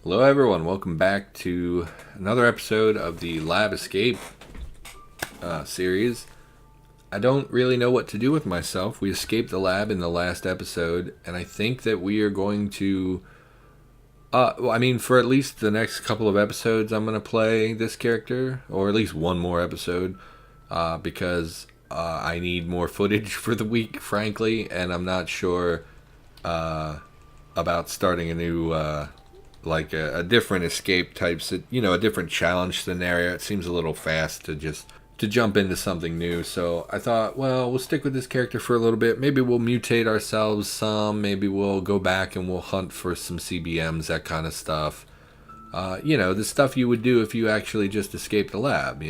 Hello everyone, welcome back to another episode of the Lab Escape series. I don't really know what to do with myself. We escaped the lab in the last episode, and I think that we are going to... for at least the next couple of episodes, I'm going to play this character, or at least one more episode, because I need more footage for the week, frankly, and I'm not sure about starting a new... a different escape types, a different challenge scenario. It seems a little fast to jump into something new. So I thought, well, we'll stick with this character for a little bit. Maybe we'll mutate ourselves some. Maybe we'll go back and we'll hunt for some CBMs, that kind of stuff. The stuff you would do if you actually just escaped the lab.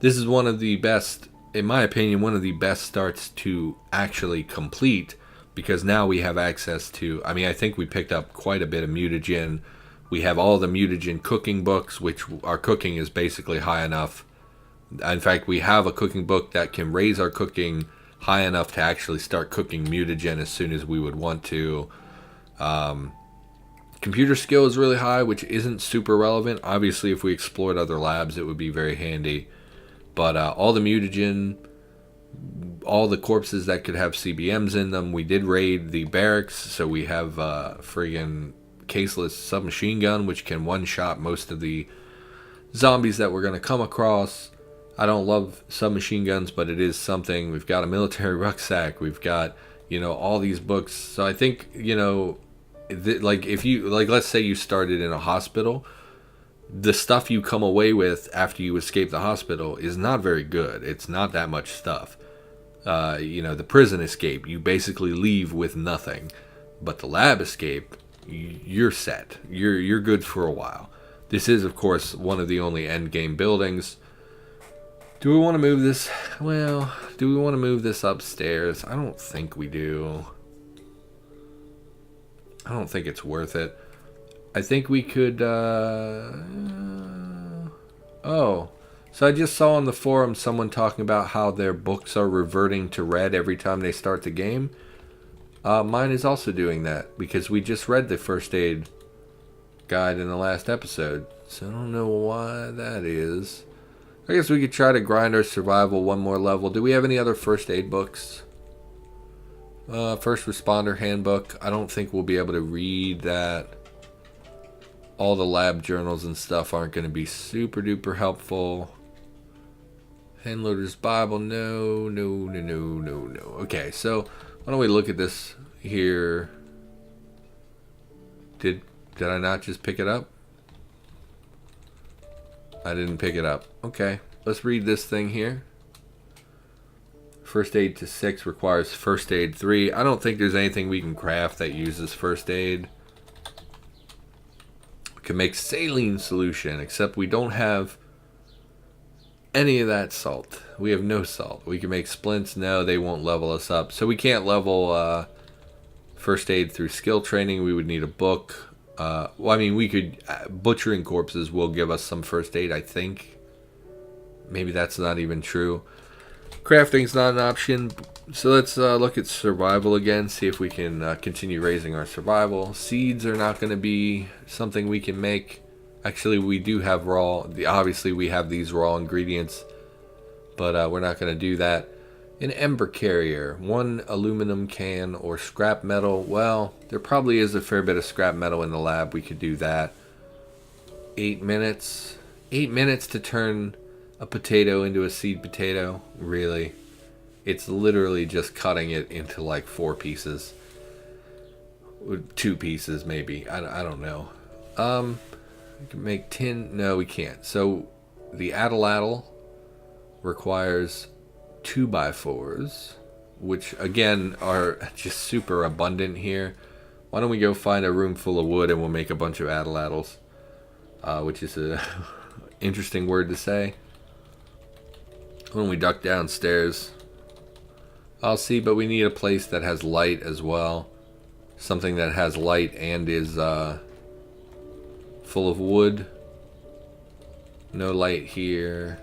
This is one of the best, in my opinion, one of the best starts to actually complete, because now we have access to, I think we picked up quite a bit of mutagen. We have all the mutagen cooking books, which our cooking is basically high enough. In fact, we have a cooking book that can raise our cooking high enough to actually start cooking mutagen as soon as we would want to. Computer skill is really high, which isn't super relevant. Obviously, if we explored other labs, it would be very handy. But all the mutagen, all the corpses that could have CBMs in them. We did raid the barracks, so we have friggin' caseless submachine gun, which can one-shot most of the zombies that we're going to come across. I don't love submachine guns, but it is something. We've got a military rucksack. We've got, all these books. So I think, if you, let's say you started in a hospital, the stuff you come away with after you escape the hospital is not very good. It's not that much stuff. The prison escape, you basically leave with nothing. But the lab escape, you're set. You're good for a while. This is, of course, one of the only end game buildings. Do we want to move this? Well, do we want to move this upstairs? I don't think we do. I don't think it's worth it. I think we could... So I just saw on the forum someone talking about how their books are reverting to red every time they start the game. Mine is also doing that, because we just read the first aid guide in the last episode. So I don't know why that is. I guess we could try to grind our survival one more level. Do we have any other first aid books? First responder handbook. I don't think we'll be able to read that. All the lab journals and stuff aren't going to be super duper helpful. Handloader's Bible, no. Okay, so why don't we look at this here? Did I not just pick it up? I didn't pick it up. Okay, let's read this thing here. First aid to 6 requires first aid 3. I don't think there's anything we can craft that uses first aid. We can make saline solution, except we don't have any of that salt. We have no salt. We can make splints. No, they won't level us up. So we can't first aid through skill training. We would need a book. We could... butchering corpses will give us some first aid, I think. Maybe that's not even true. Crafting's not an option. So let's look at survival again. See if we can continue raising our survival. Seeds are not going to be something we can make. Actually, we do have obviously we have these raw ingredients, but we're not going to do that. An ember carrier, 1 aluminum can or scrap metal. Well, there probably is a fair bit of scrap metal in the lab. We could do that. 8 minutes. 8 minutes to turn a potato into a seed potato. Really? It's literally just cutting it into like 4 pieces. 2 pieces maybe. I don't know. We can make tin. No, we can't. So the atlatl requires 2x4s, which again are just super abundant here. Why don't we go find a room full of wood and we'll make a bunch of atlatls, which is a interesting word to say. When we duck downstairs, I'll see, but we need a place that has light as well. Something that has light and is full of wood. No light here.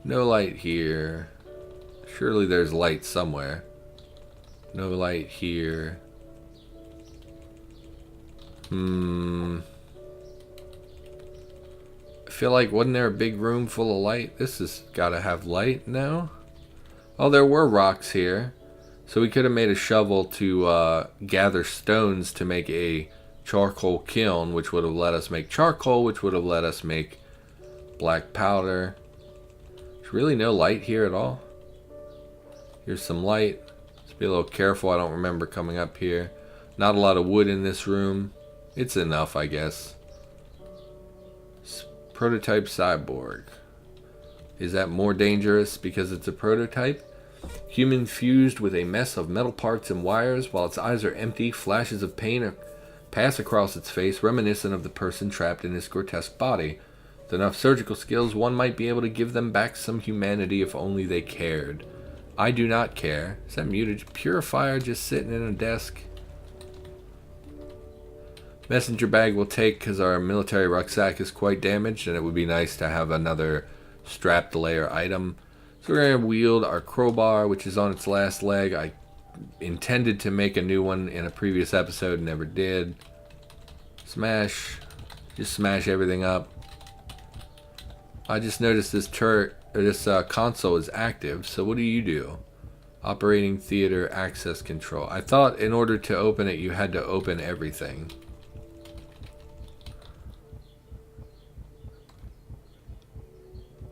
No light here. Surely there's light somewhere. No light here. I feel like, wasn't there a big room full of light? This has got to have light now. Oh, there were rocks here. So we could have made a shovel to gather stones to make a charcoal kiln, which would have let us make charcoal, which would have let us make black powder. There's really no light here at all. Here's some light. Let's be a little careful. I don't remember coming up here. Not a lot of wood in this room. It's enough, I guess. Prototype cyborg. Is that more dangerous because it's a prototype? Human fused with a mess of metal parts and wires. While its eyes are empty, flashes of pain pass across its face, reminiscent of the person trapped in this grotesque body. With enough surgical skills, one might be able to give them back some humanity if only they cared. I do not care. Is that muted purifier just sitting in a desk? Messenger bag we'll take because our military rucksack is quite damaged, and it would be nice to have another strapped layer item. So we're going to wield our crowbar, which is on its last leg. I intended to make a new one in a previous episode, never did. Smash. Just smash everything up. I just noticed this turret, or this console is active, so what do you do? Operating theater access control. I thought in order to open it, you had to open everything.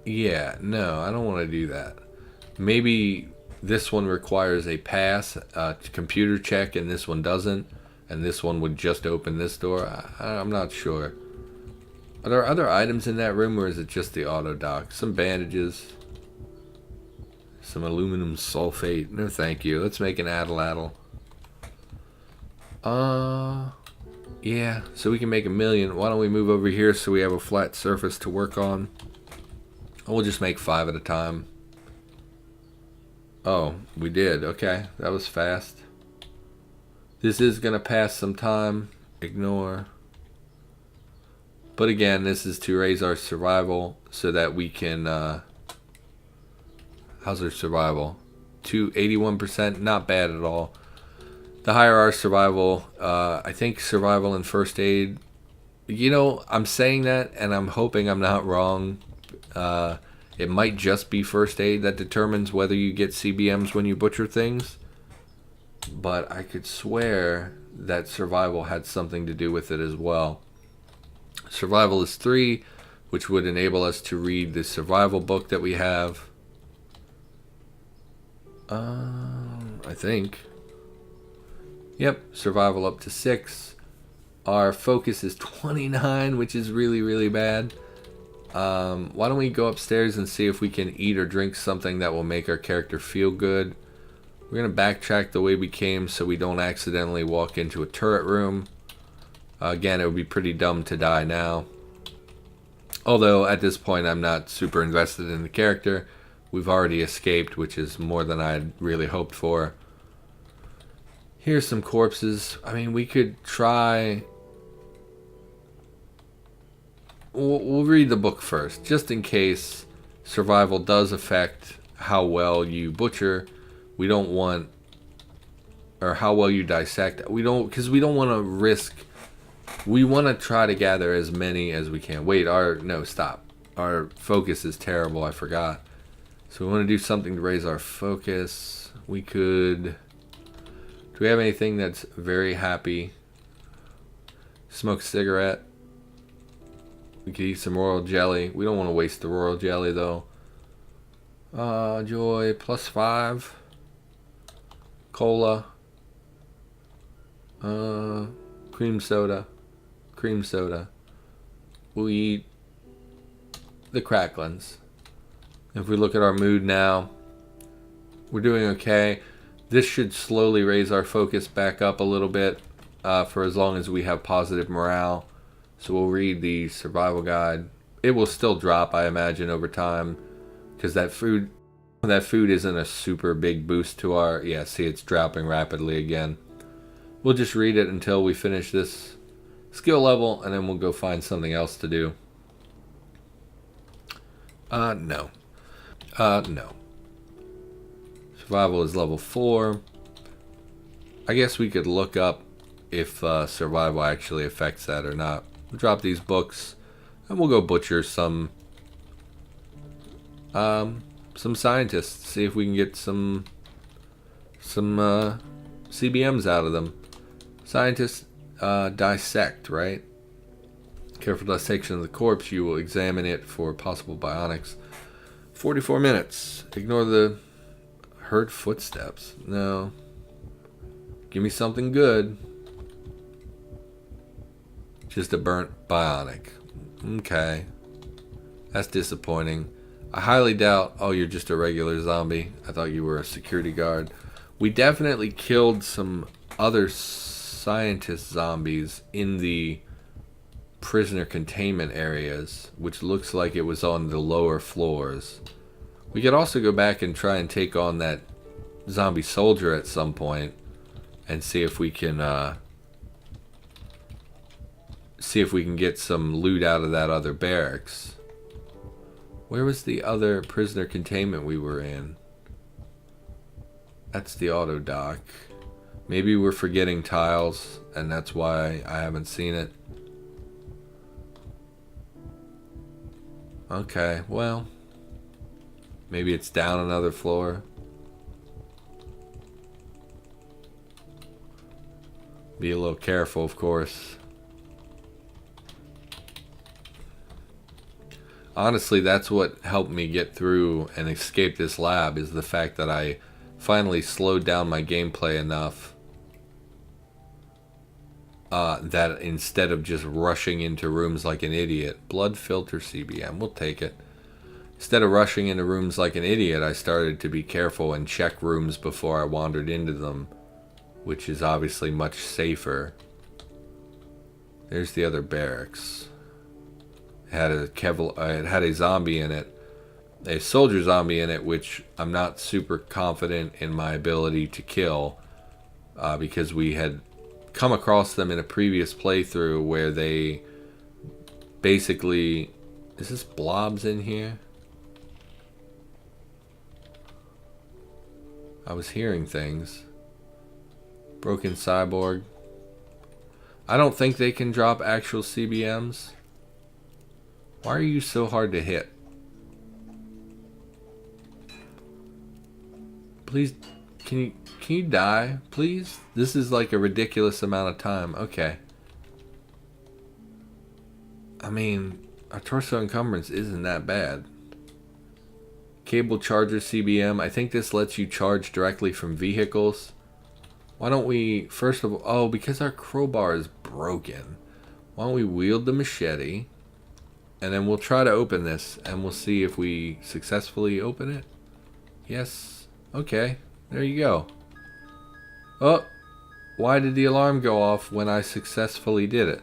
Yeah, no, I don't want to do that. Maybe this one requires a pass, computer check, and this one doesn't. And this one would just open this door. I'm not sure. Are there other items in that room, or is it just the auto dock? Some bandages. Some aluminum sulfate. No, thank you. Let's make an addle-addle. Yeah, so we can make 1,000,000. Why don't we move over here so we have a flat surface to work on? We'll just make 5 at a time. Oh, we did. Okay, that was fast. This is going to pass some time. Ignore. But again, this is to raise our survival so that we can... how's our survival? 81%. Not bad at all. The higher our survival, I think survival and first aid... You know, I'm saying that and I'm hoping I'm not wrong. It might just be first aid that determines whether you get CBMs when you butcher things. But I could swear that survival had something to do with it as well. Survival is 3, which would enable us to read the survival book that we have. I think. Yep, survival up to 6. Our focus is 29, which is really, really bad. Why don't we go upstairs and see if we can eat or drink something that will make our character feel good. We're going to backtrack the way we came so we don't accidentally walk into a turret room. Again, it would be pretty dumb to die now. Although, at this point, I'm not super invested in the character. We've already escaped, which is more than I'd really hoped for. Here's some corpses. I mean, we could try... We'll read the book first, just in case survival does affect how well you butcher. We don't want... Or how well you dissect. We don't... Because we don't want to risk... We want to try to gather as many as we can. Wait, no, stop. Our focus is terrible, I forgot. So we want to do something to raise our focus. We could... Do we have anything that's very happy? Smoke a cigarette. We could eat some royal jelly. We don't want to waste the royal jelly, though. Joy, +5. Cola. Cream soda. Cream soda. We'll eat the cracklins. If we look at our mood now, we're doing okay. This should slowly raise our focus back up a little bit for as long as we have positive morale. So we'll read the survival guide. It will still drop, I imagine, over time, because that food isn't a super big boost to our... Yeah, see, it's dropping rapidly again. We'll just read it until we finish this skill level, and then we'll go find something else to do. No. No. Survival is level 4. I guess we could look up if survival actually affects that or not. We'll drop these books, and we'll go butcher some scientists. See if we can get some CBMs out of them. Scientists dissect, right? Careful dissection of the corpse. You will examine it for possible bionics. 44 minutes. Ignore the heard footsteps. No. Give me something good. Just a burnt bionic. Okay. That's disappointing. I highly doubt... Oh, you're just a regular zombie. I thought you were a security guard. We definitely killed some other scientist zombies in the prisoner containment areas, which looks like it was on the lower floors. We could also go back and try and take on that zombie soldier at some point and see if we can get some loot out of that other barracks. Where was the other prisoner containment we were in? That's the auto dock. Maybe we're forgetting tiles and that's why I haven't seen it. Okay, well, maybe it's down another floor. Be a little careful, of course. Honestly, that's what helped me get through and escape this lab, is the fact that I finally slowed down my gameplay enough that instead of just rushing into rooms like an idiot, blood filter CBM, we'll take it. Instead of rushing into rooms like an idiot, I started to be careful and check rooms before I wandered into them, which is obviously much safer. There's the other barracks. It had a zombie in it, a soldier zombie in it, which I'm not super confident in my ability to kill, because we had come across them in a previous playthrough where they basically... Is this blobs in here? I was hearing things. Broken cyborg. I don't think they can drop actual CBMs. Why are you so hard to hit? Please, can you die, please? This is like a ridiculous amount of time. Okay. I mean, our torso encumbrance isn't that bad. Cable charger CBM. I think this lets you charge directly from vehicles. Why don't we, first of all, oh, because our crowbar is broken. Why don't we wield the machete, and then we'll try to open this, and we'll see if we successfully open it. Yes. Okay. There you go. Oh, why did the alarm go off when I successfully did it?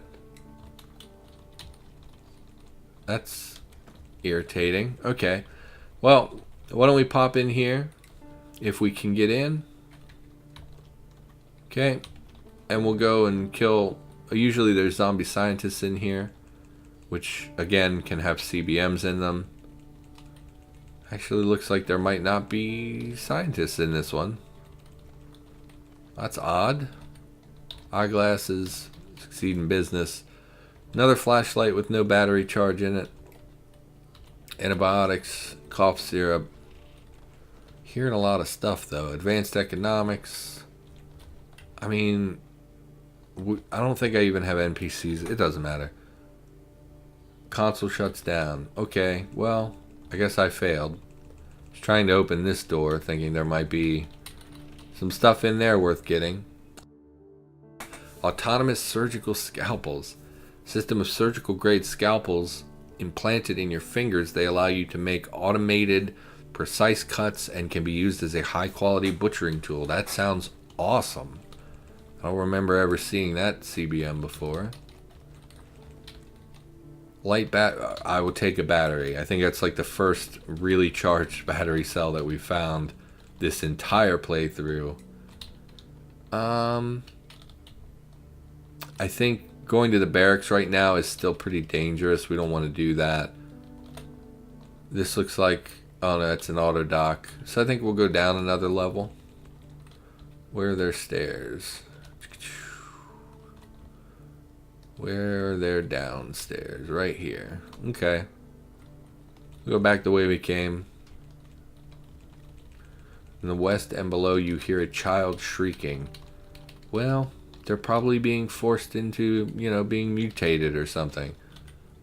That's irritating. Okay. Well, why don't we pop in here if we can get in? Okay. And we'll go and kill... Usually there's zombie scientists in here, which again can have CBMs in them. Actually looks like there might not be scientists in this one. That's odd. Eyeglasses succeed in business. Another flashlight with no battery charge in it. Antibiotics, cough syrup. Hearing a lot of stuff though. Advanced economics. I mean, I don't think I even have NPCs. It doesn't matter. Console shuts down. Okay, well, I guess I failed. Just trying to open this door, thinking there might be some stuff in there worth getting. Autonomous surgical scalpels. System of surgical grade scalpels implanted in your fingers. They allow you to make automated, precise cuts and can be used as a high quality butchering tool. That sounds awesome. I don't remember ever seeing that CBM before. I would take a battery. I think that's like the first really charged battery cell that we found this entire playthrough. I think going to the barracks right now is still pretty dangerous. We don't want to do that. This looks like... Oh no, it's an auto dock. So I think we'll go down another level. Where are there stairs? Where they're downstairs, right here. Okay. We'll go back the way we came. In the west and below you hear a child shrieking. Well, they're probably being forced into, you know, being mutated or something.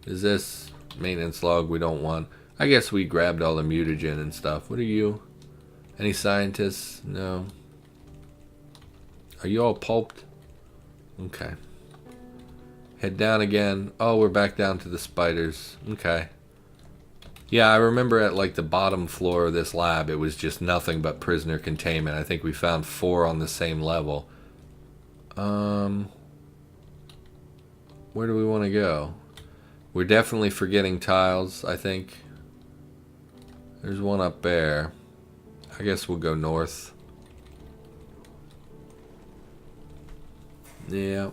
Is this maintenance log we don't want? I guess we grabbed all the mutagen and stuff. What are you? Any scientists? No. Are you all pulped? Okay. Head down again. Oh, we're back down to the spiders. Okay. Yeah, I remember at like the bottom floor of this lab, it was just nothing but prisoner containment. I think we found 4 on the same level. Where do we want to go? We're definitely forgetting tiles, I think. There's one up there. I guess we'll go north. Yeah.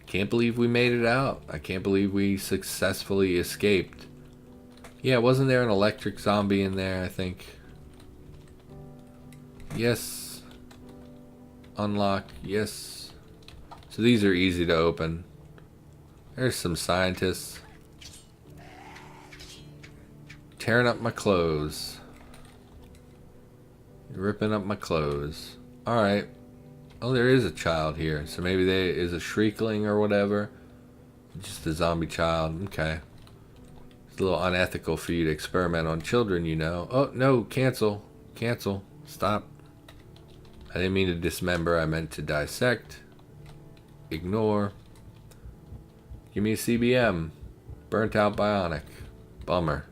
Can't believe we made it out. I can't believe we successfully escaped. Yeah, wasn't there an electric zombie in there, I think? Yes. Unlock. Yes. So these are easy to open. There's some scientists. Tearing up my clothes. Ripping up my clothes. Alright. Oh, there is a child here. So maybe there is a shriekling or whatever. Just a zombie child. Okay. It's a little unethical for you to experiment on children, you know. Oh, no. Cancel. Cancel. Stop. I didn't mean to dismember. I meant to dissect. Ignore. Give me a CBM. Burnt out bionic. Bummer.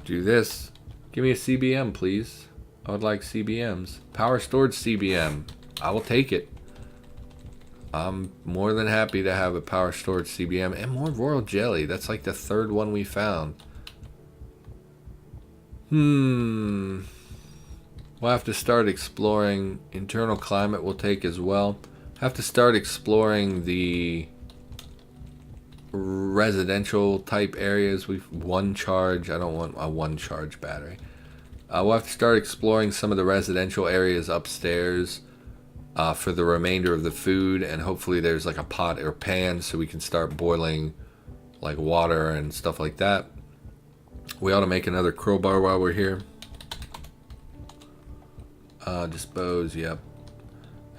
Do this. Give me a CBM, please. I would like CBMs. Power storage CBM. I will take it. I'm more than happy to have a power storage CBM and more royal jelly. That's like the 3rd one we found. We'll have to start exploring. Internal climate will take as well. Have to start exploring the residential type areas. We've 1 charge. I don't want a 1 charge battery. We'll have to start exploring some of the residential areas upstairs for the remainder of the food, and hopefully there's like a pot or pan so we can start boiling like water and stuff like that. We ought to make another crowbar while we're here. Dispose, yep.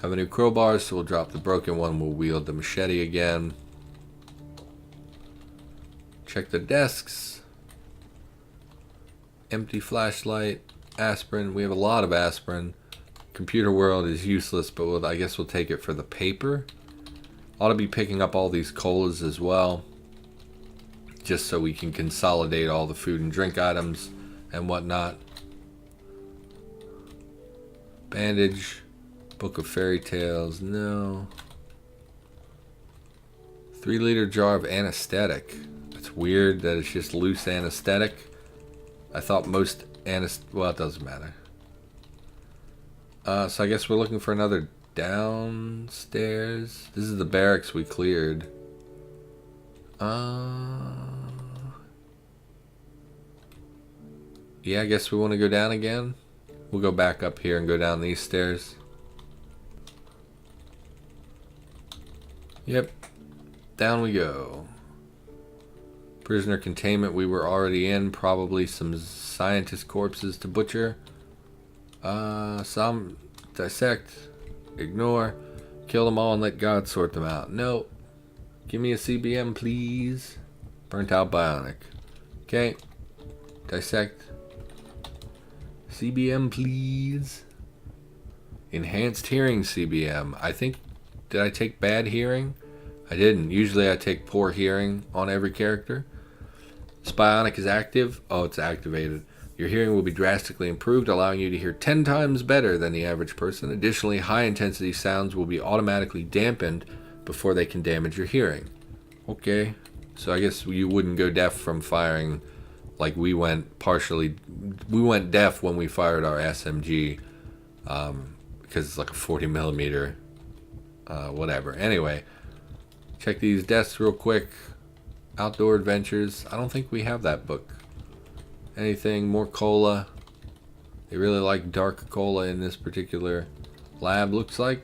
Have a new crowbar, so we'll drop the broken one. We'll wield the machete again. Check the desks. Empty flashlight. Aspirin. We have a lot of aspirin. Computer world is useless, but I guess we'll take it for the paper. Ought to be picking up all these colas as well. Just so we can consolidate all the food and drink items and whatnot. Bandage. Book of fairy tales. No. 3-liter jar of anesthetic. That's weird that it's just loose anesthetic. I thought most well, it doesn't matter. So I guess we're looking for another downstairs. This is the barracks we cleared. Yeah, I guess we want to go down again. We'll go back up here and go down these stairs. Yep. Down we go. Prisoner containment we were already in. Probably some scientist corpses to butcher. Some dissect. Ignore. Kill them all and let God sort them out. No. Give me a CBM, please. Burnt out bionic. Okay. Dissect. CBM, please. Enhanced hearing CBM. I think... Did I take bad hearing? I didn't. Usually I take poor hearing on every character. This bionic is active. Oh, it's activated. Your hearing will be drastically improved, allowing you to hear 10 times better than the average person. Additionally, high-intensity sounds will be automatically dampened before they can damage your hearing. Okay. So I guess you wouldn't go deaf from firing like we went partially. We went deaf when we fired our SMG because it's like a 40 millimeter. Whatever. Anyway, check these desks real quick. Outdoor adventures. I don't think we have that book. Anything more cola? They really like dark cola in this particular lab, looks like.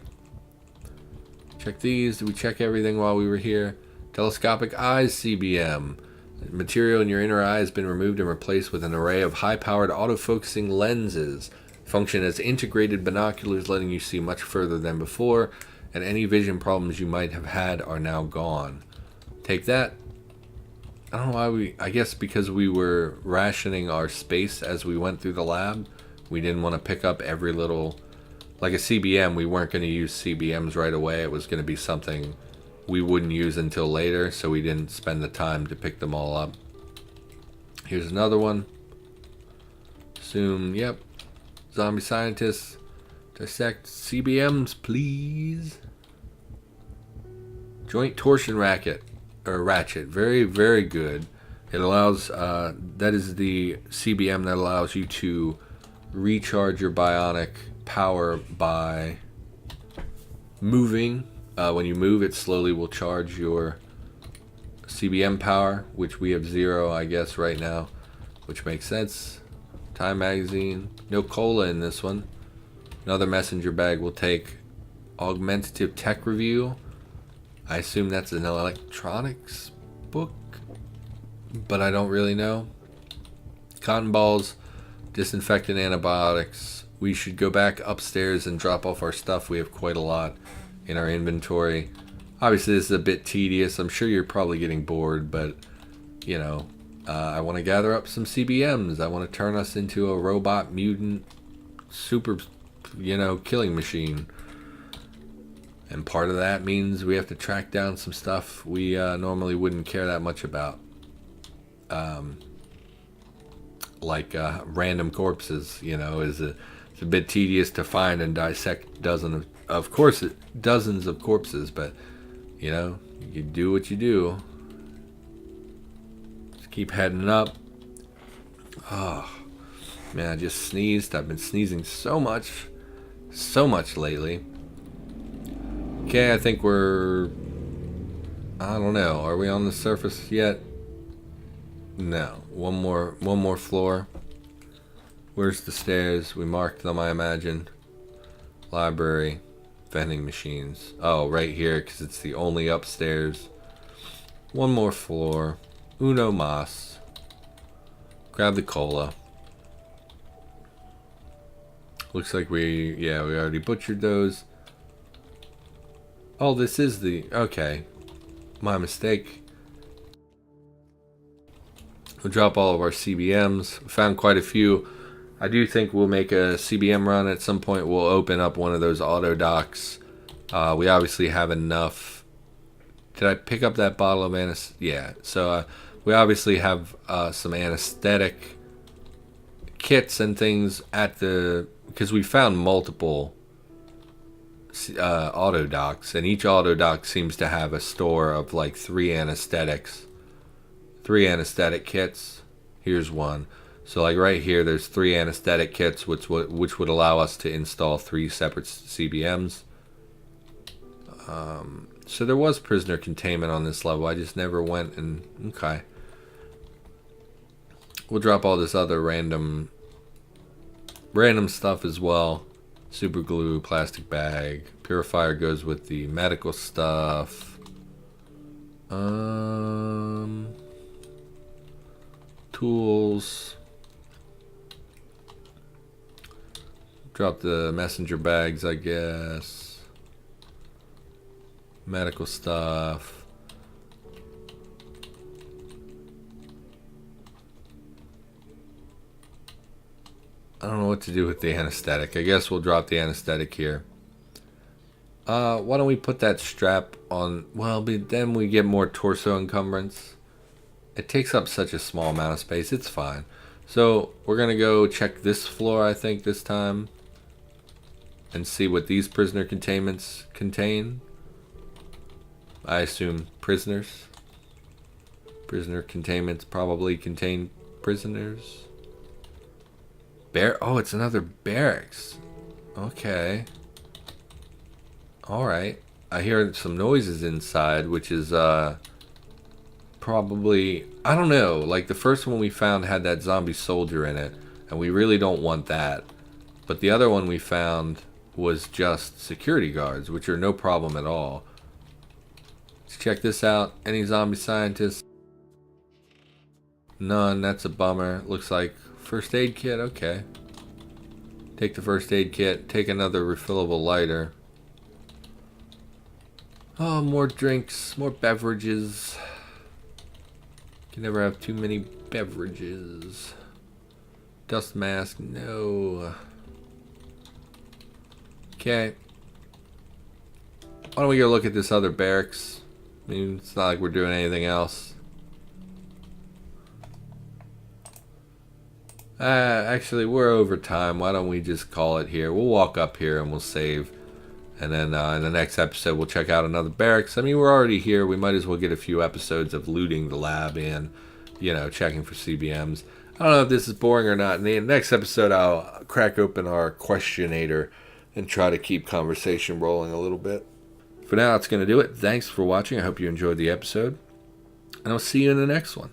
Check these. Did we check everything while we were here? Telescopic eyes CBM. Material in your inner eye has been removed and replaced with an array of high-powered autofocusing lenses. Function as integrated binoculars, letting you see much further than before, and any vision problems you might have had are now gone. Take that. I don't know why I guess because we were rationing our space as we went through the lab. We didn't want to pick up every little... Like a CBM, we weren't going to use CBMs right away. It was going to be something we wouldn't use until later, so we didn't spend the time to pick them all up. Here's another one. Assume, yep. Zombie scientists. Dissect CBMs, please. Joint torsion ratchet. Very, very good. It allows, that is the CBM that allows you to recharge your bionic power by moving. When you move, it slowly will charge your CBM power, which we have 0, I guess, right now, which makes sense. Time magazine. No cola in this one. Another messenger bag will take. Augmentative tech review. I assume that's an electronics book, but I don't really know. Cotton balls. Disinfectant antibiotics. We should go back upstairs and drop off our stuff. We have quite a lot in our inventory. Obviously this is a bit tedious. I'm sure you're probably getting bored, but you know, I want to gather up some CBMs. I want to turn us into a robot mutant super, you know, killing machine. And part of that means we have to track down some stuff we normally wouldn't care that much about. Like random corpses, you know, it's a bit tedious to find and dissect dozens of corpses, but you know, you do what you do. Just keep heading up. Oh man, I just sneezed. I've been sneezing so much lately. Okay, I think we're, I don't know, are we on the surface yet? No. One more floor. Where's the stairs? We marked them, I imagine. Library. Vending machines. Oh, right here, because it's the only upstairs. One more floor. Uno mas. Grab the cola. Looks like we already butchered those. Oh, this is the... Okay. My mistake. We'll drop all of our CBMs. We found quite a few. I do think we'll make a CBM run at some point. We'll open up one of those auto docks. We obviously have enough. Did I pick up that bottle of anesthetic? Yeah. So we obviously have some anesthetic kits and things at the... Because we found multiple auto docks, and each auto dock seems to have a store of like 3 anesthetic kits. Here's one. So like right here there's 3 anesthetic kits which would allow us to install 3 separate CBMs. So there was prisoner containment on this level. I just never went and... Okay. We'll drop all this other random stuff as well. Super glue, plastic bag. Purifier goes with the medical stuff. Tools. Drop the messenger bags, I guess. Medical stuff. I don't know what to do with the anesthetic. I guess we'll drop the anesthetic here. Why don't we put that strap on? Well, but then we get more torso encumbrance. It takes up such a small amount of space. It's fine. So we're going to go check this floor, I think, this time. And see what these prisoner containments contain. I assume prisoners. Prisoner containments probably contain prisoners. Oh, it's another barracks. Okay. Alright. I hear some noises inside, which is probably... I don't know. Like the first one we found had that zombie soldier in it. And we really don't want that. But the other one we found was just security guards, which are no problem at all. Check this out. Any zombie scientists? None. That's a bummer. Looks like first aid kit. Okay. Take the first aid kit. Take another refillable lighter. Oh, more drinks. More beverages. Can never have too many beverages. Dust mask. No. Okay. Why don't we go look at this other barracks? I mean, it's not like we're doing anything else. Actually, we're over time. Why don't we just call it here? We'll walk up here and we'll save. And then in the next episode, we'll check out another barracks. I mean, we're already here. We might as well get a few episodes of looting the lab and, you know, checking for CBMs. I don't know if this is boring or not. In the next episode, I'll crack open our questionnator and try to keep conversation rolling a little bit. For now, that's going to do it. Thanks for watching. I hope you enjoyed the episode. And I'll see you in the next one.